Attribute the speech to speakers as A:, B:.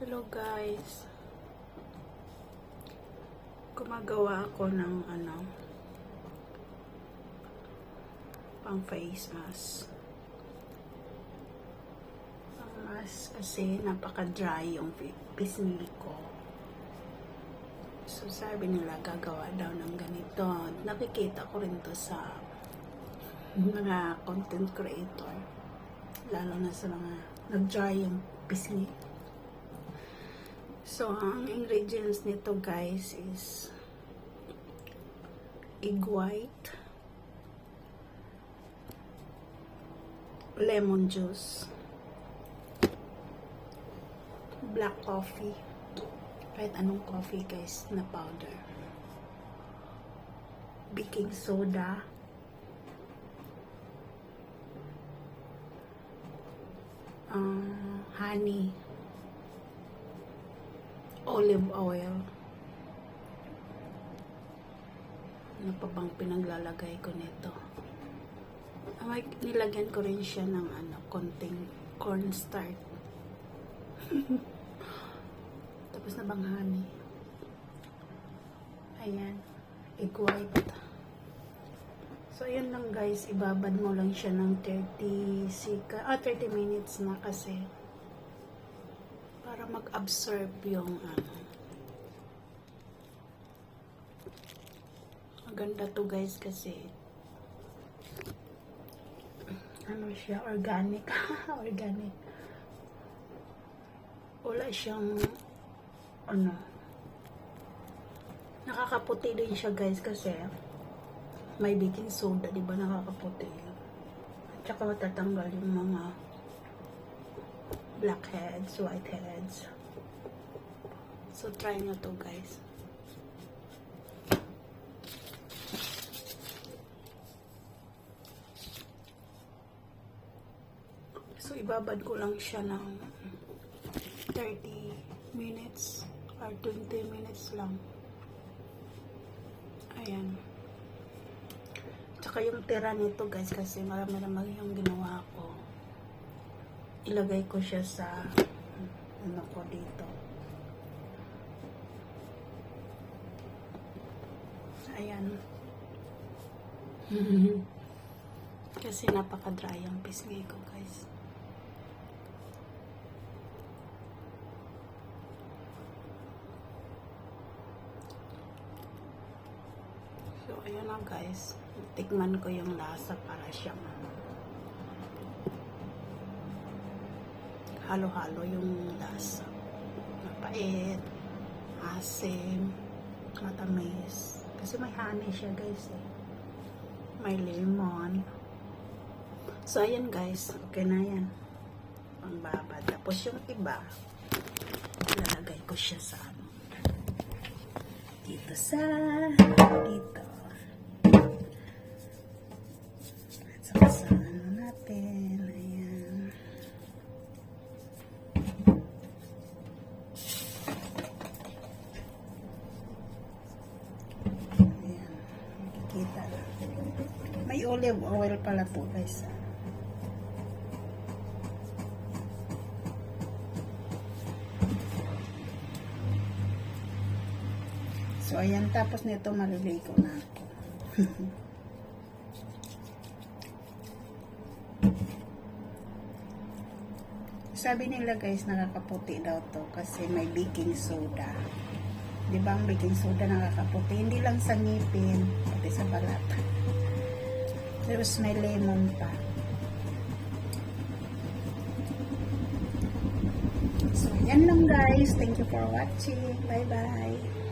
A: Hello guys, gumagawa ako ng pang face mask. Pang mask kasi napaka dry yung pisngi ko. So sabi nila gagawa daw ng ganito. Nakikita ko rin to sa mga content creator, lalo na sa mga nag-dry yung pisngi. So, ang ingredients nito guys is egg white, lemon juice, black coffee, kahit anong coffee guys na powder, baking soda, honey, olive oil. Ano pa bang pinaglalagay ko nito? Nilagyan ko rin siya ng konting cornstarch. Tapos na bang honey? Ayan, egg white. So yun lang guys, ibabad mo lang siya ng 30 minutes na kasi para mag-absorb yung maganda to guys kasi siya, organic. Organic. Wala siyang nakakaputi din siya guys kasi may baking soda, di ba, nakakaputi. At saka matatanggal yung mga blackheads, whiteheads. So try nyo to guys. So ibabad ko lang siya ng 30 minutes or 20 minutes lang. Ayan. Tsaka yung tira nito guys, kasi marami naman yung ginawa ko. Ilagay ko siya sa ko dito. Ayan. Kasi napaka-dry yung pisngi ko guys. So ayan na guys. Tikman ko yung lasa para siyang halo-halo yung lasa. Mapait, asim, matamis. Kasi may honey siya guys eh. May lemon. So ayan guys, okay na yan. Pangbabad. Tapos yung iba, ilalagay ko siya sa dito. At sa natin. Ayan. Ayan. Makikita na. May olive oil pala po guys. So ayan, tapos nito maliligo na ako. Sabi nila guys, nakakaputi daw to kasi may baking soda. Di ba ang baking soda nakakaputi? Hindi lang sa ngipin, pati sa balat. Tapos may lemon pa. So yan lang guys. Thank you for watching. Bye bye.